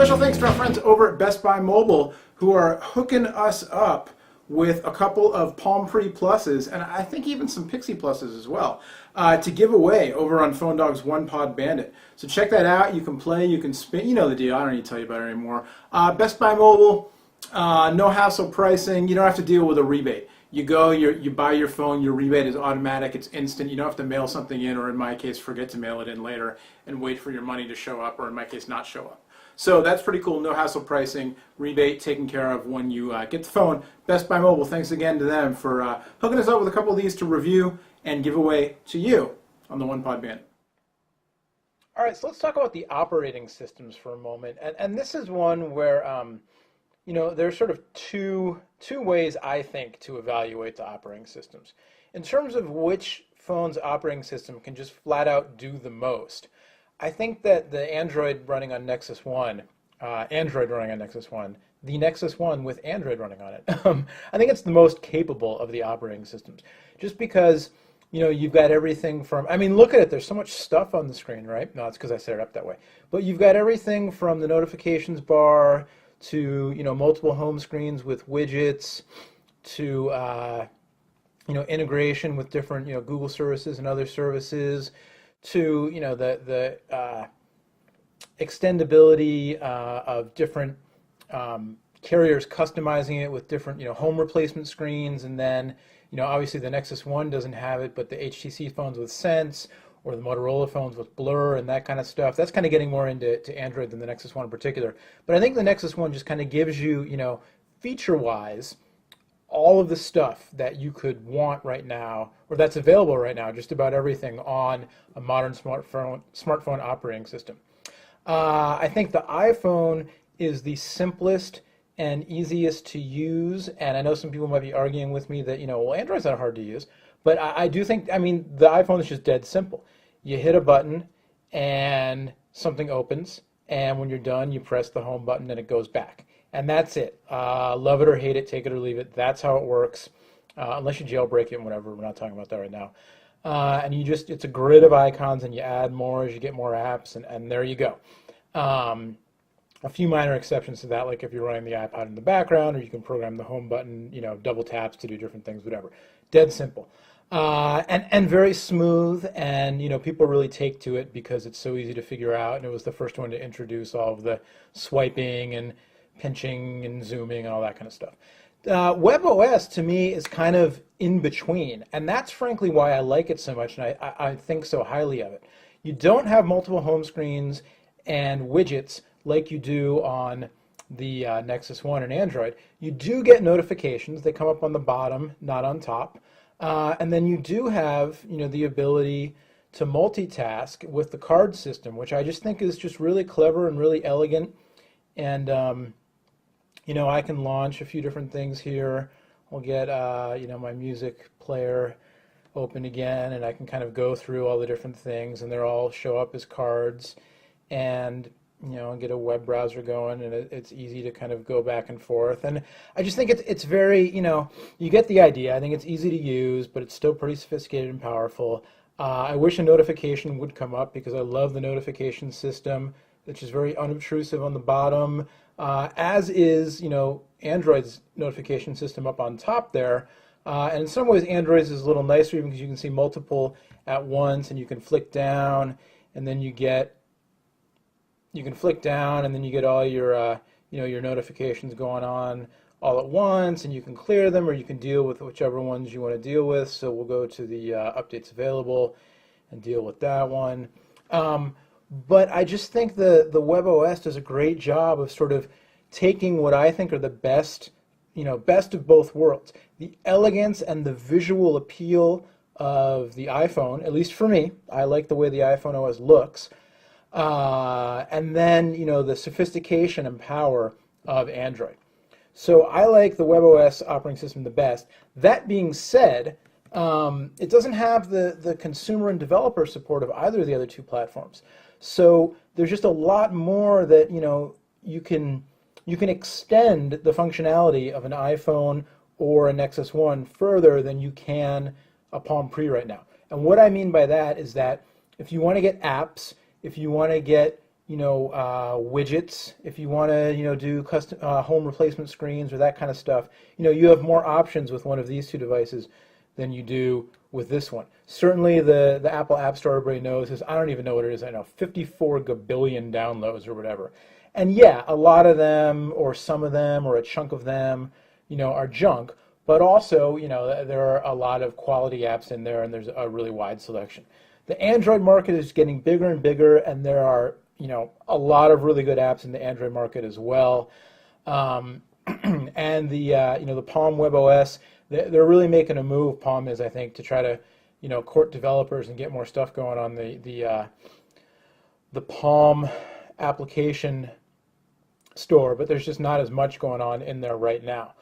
Special thanks to our friends over at Best Buy Mobile who are hooking us up with a couple of Palm Pre Pluses, and I think even some Pixie Pluses as well, to give away over on Phone Dog's One Pod Bandit. So check that out. You can play, you can spin. You know the deal. I don't need to tell you about it anymore. Best Buy Mobile, no hassle pricing. You don't have to deal with a rebate. You go, you buy your phone, your rebate is automatic, it's instant. You don't have to mail something in, or in my case, forget to mail it in later and wait for your money to show up, or in my case, not show up. So that's pretty cool. No hassle pricing, rebate taken care of when you get the phone. Best Buy Mobile, thanks again to them for hooking us up with a couple of these to review and give away to you on the One Pod Bandit. All right, so let's talk about the operating systems for a moment. And this is one where, you know, there's sort of two ways, I think, to evaluate the operating systems. In terms of which phone's operating system can just flat out do the most, I think that the Android running on Nexus 1, the Nexus 1 with Android running on it, I think it's the most capable of the operating systems. Just because, you know, you've got everything from, I mean, look at it, there's so much stuff on the screen, right? No, it's because I set it up that way. But you've got everything from the notifications bar to, you know, multiple home screens with widgets to, you know, integration with different, you know, Google services and other services, to, you know, the extendability of different carriers customizing it with different, you know, home replacement screens. And then, you know, obviously the Nexus 1 doesn't have it, but the HTC phones with Sense or the Motorola phones with Blur and that kind of stuff, that's kind of getting more into Android than the Nexus 1 in particular. But I think the Nexus 1 just kind of gives you, you know, feature-wise, all of the stuff that you could want right now, or that's available right now, just about everything on a modern smartphone operating system. I think the iPhone is the simplest and easiest to use, and I know some people might be arguing with me that, you know, well, Android's not hard to use, but I do think, I mean, the iPhone is just dead simple. You hit a button and something opens, and when you're done, you press the home button and it goes back. And that's it. Love it or hate it, take it or leave it. That's how it works, unless you jailbreak it and whatever. We're not talking about that right now. And you just, it's a grid of icons, and you add more as you get more apps, and there you go. A few minor exceptions to that, like if you're running the iPod in the background, or you can program the home button, you know, double taps to do different things, whatever. Dead simple. And very smooth, and, you know, people really take to it because it's so easy to figure out, and it was the first one to introduce all of the swiping and pinching and zooming and all that kind of stuff. WebOS to me is kind of in between, and that's frankly why I like it so much, and I think so highly of it. You don't have multiple home screens and widgets like you do on the Nexus 1 and Android. You do get notifications. They come up on the bottom, not on top. And then you do have, you know, the ability to multitask with the card system, which I just think is just really clever and really elegant. And you know, I can launch a few different things here. I'll get, you know, my music player open again, and I can kind of go through all the different things, and they'll all show up as cards. And, you know, get a web browser going, and it's easy to kind of go back and forth. And I just think it's very, you know, you get the idea. I think it's easy to use, but it's still pretty sophisticated and powerful. I wish a notification would come up, because I love the notification system, which is very unobtrusive on the bottom. As is, you know, Android's notification system up on top there. And in some ways, Android's is a little nicer because you can see multiple at once, and you can flick down, and then you can flick down, and then you get all your, you know, your notifications going on all at once, and you can clear them, or you can deal with whichever ones you want to deal with. So we'll go to the updates available and deal with that one. But I just think the WebOS does a great job of sort of taking what I think are the best, you know, best of both worlds. The elegance and the visual appeal of the iPhone, at least for me. I like the way the iPhone OS looks. And then, you know, the sophistication and power of Android. So I like the WebOS operating system the best. That being said, it doesn't have the consumer and developer support of either of the other two platforms. So there's just a lot more that, you know, you can extend the functionality of an iPhone or a Nexus 1 further than you can a Palm Pre right now. And what I mean by that is that if you want to get apps, if you want to get, widgets, if you want to, do custom home replacement screens or that kind of stuff, you have more options with one of these two devices than you do with this one. Certainly the Apple App Store, everybody knows, is, I don't even know what it is, I know 54 gabillion downloads or whatever. And yeah, a lot of them, or some of them, or a chunk of them, are junk. But also, there are a lot of quality apps in there, and there's a really wide selection. The Android market is getting bigger and bigger, and there are, a lot of really good apps in the Android market as well. And the Palm WebOS, they're really making a move. Palm is, I think, to try to, court developers and get more stuff going on the Palm application store, but there's just not as much going on in there right now.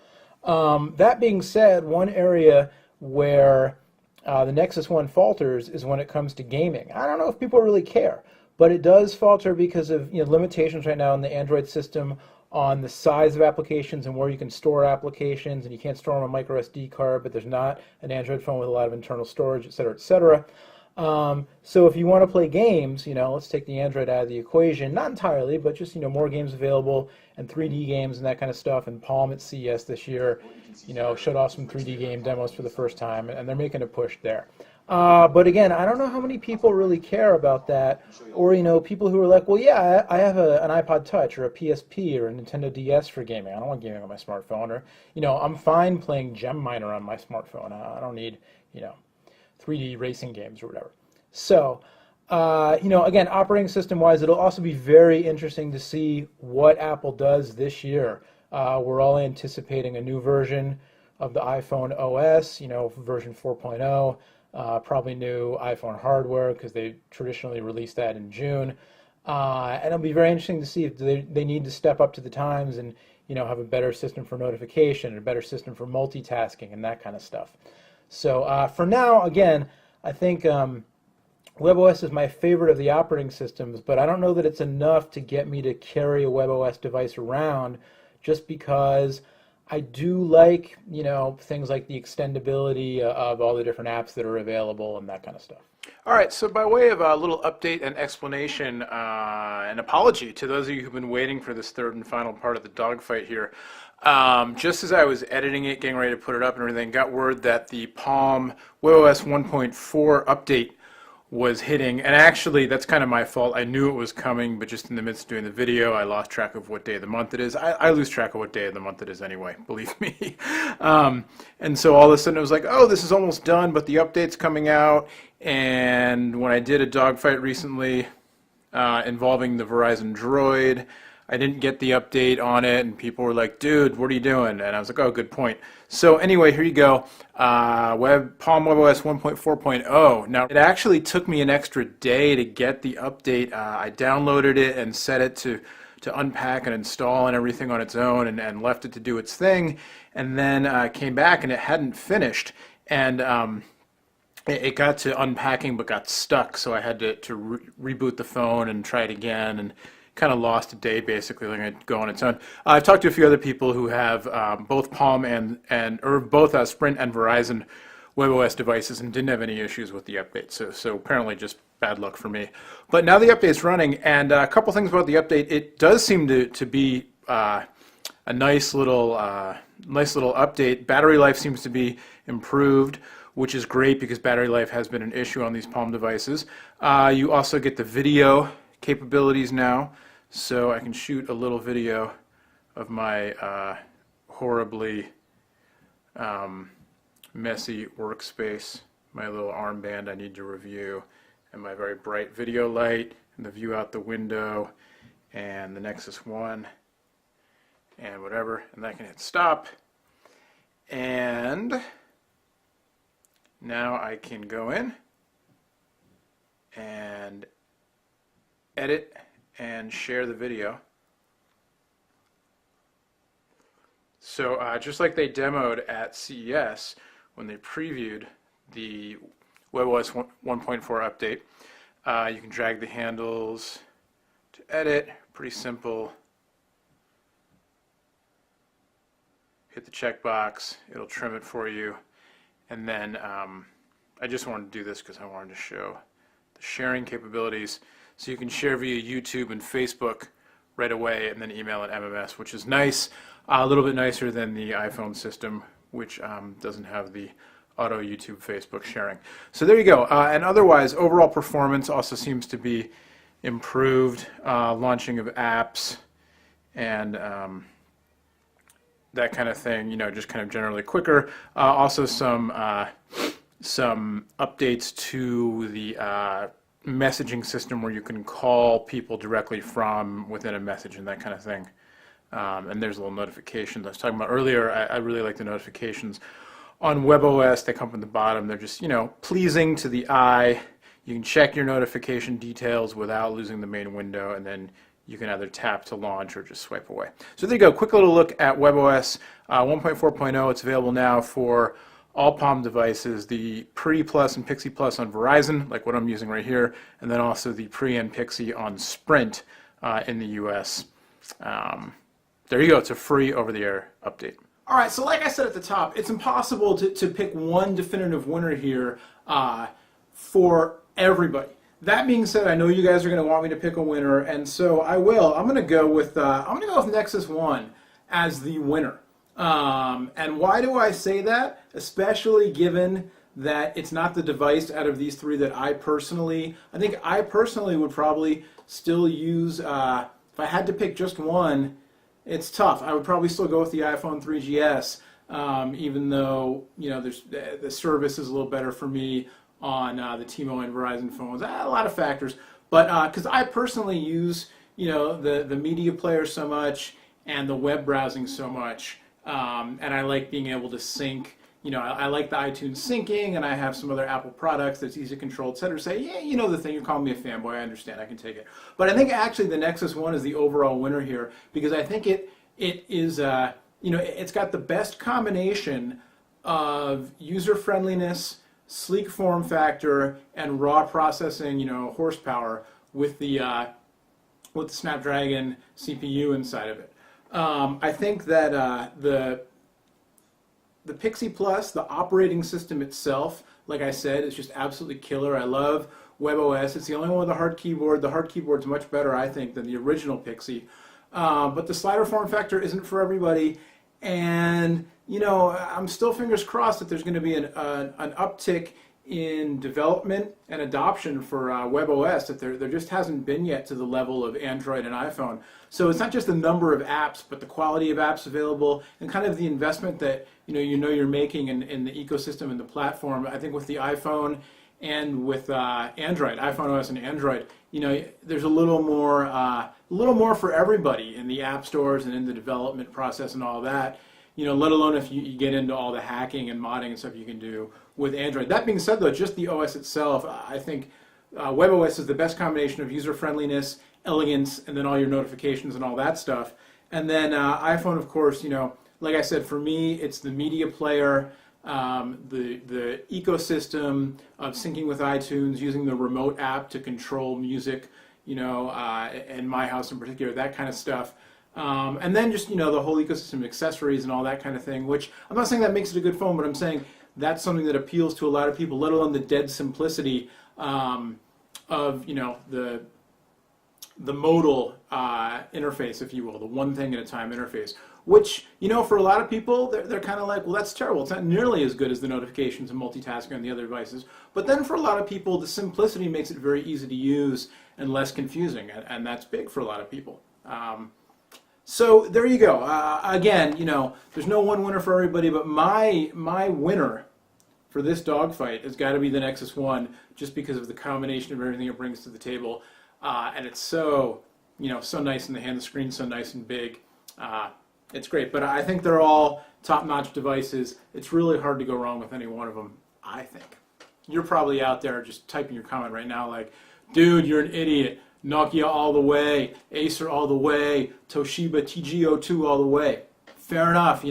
That being said, one area where the Nexus One falters is when it comes to gaming. I don't know if people really care, but it does falter because of limitations right now in the Android system on the size of applications and where you can store applications, and you can't store them on a micro SD card, but there's not an Android phone with a lot of internal storage, et cetera, et cetera. So if you want to play games, let's take the Android out of the equation, not entirely, but just, more games available and 3D games and that kind of stuff. And Palm at CES this year, showed off some 3D game demos for the first time, and they're making a push there. But again, I don't know how many people really care about that, or, people who are like, well, yeah, I have an iPod Touch or a PSP or a Nintendo DS for gaming. I don't want gaming on my smartphone, or, I'm fine playing Gem Miner on my smartphone. I don't need, 3D racing games or whatever. So, again, operating system wise, it'll also be very interesting to see what Apple does this year. We're all anticipating a new version of the iPhone OS, version 4.0, probably new iPhone hardware because they traditionally release that in June. And it'll be very interesting to see if they need to step up to the times and, have a better system for notification, a better system for multitasking and that kind of stuff. So for now, again, I think WebOS is my favorite of the operating systems, but I don't know that it's enough to get me to carry a WebOS device around, just because I do like, things like the extendability of all the different apps that are available and that kind of stuff. All right, so by way of a little update and explanation, and apology to those of you who've been waiting for this third and final part of the dogfight here, just as I was editing it, getting ready to put it up and everything, got word that the Palm WebOS 1.4 update was hitting, and actually that's kind of my fault. I knew it was coming, but just in the midst of doing the video, I lost track of what day of the month it is. I lose track of what day of the month it is anyway, believe me. And so all of a sudden it was like, oh, this is almost done, but the update's coming out. And when I did a dogfight recently involving the Verizon Droid, I didn't get the update on it, and people were like, dude, what are you doing? And I was like, oh, good point. So anyway, here you go. Palm WebOS 1.4.0. Now, it actually took me an extra day to get the update. I downloaded it and set it to unpack and install and everything on its own, and left it to do its thing, and then came back and it hadn't finished. And it got to unpacking but got stuck, so I had to reboot the phone and try it again, and kind of lost a day basically, letting it go on its own. I've talked to a few other people who have both Palm or both Sprint and Verizon WebOS devices and didn't have any issues with the update. So apparently just bad luck for me. But now the update's running, and a couple things about the update. It does seem to be a nice little update. Battery life seems to be improved, which is great because battery life has been an issue on these Palm devices. You also get the video capabilities now, so I can shoot a little video of my horribly messy workspace, my little armband I need to review, and my very bright video light, and the view out the window, and the Nexus One, and whatever, and I can hit stop, and now I can go in and edit and share the video. So just like they demoed at CES when they previewed the WebOS 1.4 update, you can drag the handles to edit, pretty simple. Hit the checkbox, it'll trim it for you. And then I just wanted to do this because I wanted to show the sharing capabilities. so you can share via YouTube and Facebook right away, and then email and MMS, which is nice. A little bit nicer than the iPhone system, which doesn't have the auto YouTube, Facebook sharing. So there you go. And otherwise, overall performance also seems to be improved. Launching of apps and that kind of thing, just kind of generally quicker. Also some updates to the messaging system where you can call people directly from within a message and that kind of thing. And there's little notifications I was talking about earlier. I really like the notifications on WebOS. They come from the bottom. They're just, pleasing to the eye. You can check your notification details without losing the main window, and then you can either tap to launch or just swipe away. So there you go. Quick little look at WebOS 1.4.0. It's available now for all Palm devices, the Pre Plus and Pixie Plus on Verizon, like what I'm using right here, and then also the Pre and Pixie on Sprint in the US. There you go. It's a free over-the-air update. All right, so like I said at the top, it's impossible to pick one definitive winner here for everybody. That being said, I know you guys are going to want me to pick a winner, and so I will. I'm going to go with Nexus One as the winner. And why do I say that? Especially given that it's not the device out of these three that I personally would probably still use. If I had to pick just one, it's tough. I would probably still go with the iPhone 3GS, even though the service is a little better for me on the T-Mobile and Verizon phones. A lot of factors, but because I personally use the media player so much and the web browsing so much, and I like being able to sync. I like the iTunes syncing, and I have some other Apple products that's easy to control, etc. Say, yeah, the thing, you're calling me a fanboy, I understand, I can take it. But I think actually the Nexus One is the overall winner here, because I think it is, it's got the best combination of user friendliness, sleek form factor, and raw processing, horsepower with the Snapdragon CPU inside of it. I think that the Pixie Plus, the operating system itself, like I said, is just absolutely killer. I love WebOS. It's the only one with a hard keyboard. The hard keyboard's much better, I think, than the original Pixie. But the slider form factor isn't for everybody. And, I'm still fingers crossed that there's going to be an uptick in development and adoption for WebOS, that there just hasn't been yet to the level of Android and iPhone. So it's not just the number of apps, but the quality of apps available and kind of the investment that you're making in the ecosystem and the platform. I think with the iPhone and with Android, iPhone OS and Android, there's a little more for everybody in the app stores and in the development process and all that. Let alone if you get into all the hacking and modding and stuff you can do with Android. That being said, though, just the OS itself, I think WebOS is the best combination of user friendliness, elegance, and then all your notifications and all that stuff. And then iPhone, of course, like I said, for me, it's the media player, the ecosystem of syncing with iTunes, using the remote app to control music, in my house in particular, that kind of stuff. And then just, the whole ecosystem of accessories and all that kind of thing, which I'm not saying that makes it a good phone, but I'm saying that's something that appeals to a lot of people, let alone the dead simplicity of, the modal interface, if you will, the one thing at a time interface, which, for a lot of people, they're kind of like, well, that's terrible. It's not nearly as good as the notifications and multitasking on the other devices. But then for a lot of people, the simplicity makes it very easy to use and less confusing, and that's big for a lot of people. So there you go. Again, there's no one winner for everybody, but my winner for this dogfight has got to be the Nexus One, just because of the combination of everything it brings to the table, and it's so nice in the hand. The screen's so nice and big. It's great, but I think they're all top-notch devices. It's really hard to go wrong with any one of them, I think. You're probably out there just typing your comment right now like, dude, you're an idiot. Nokia all the way, Acer all the way, Toshiba TG02 all the way. Fair enough,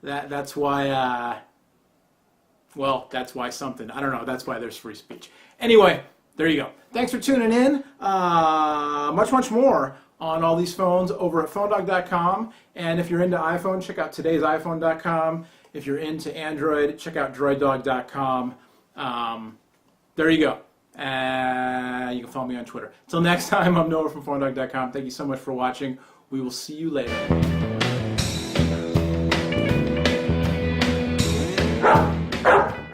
that's why, that's why something. I don't know, that's why there's free speech. Anyway, there you go. Thanks for tuning in. Much more on all these phones over at phonedog.com. And if you're into iPhone, check out today'siphone.com. If you're into Android, check out droiddog.com. There you go. You can follow me on Twitter. Until next time, I'm Noah from PhoneDog.com. Thank you so much for watching. We will see you later.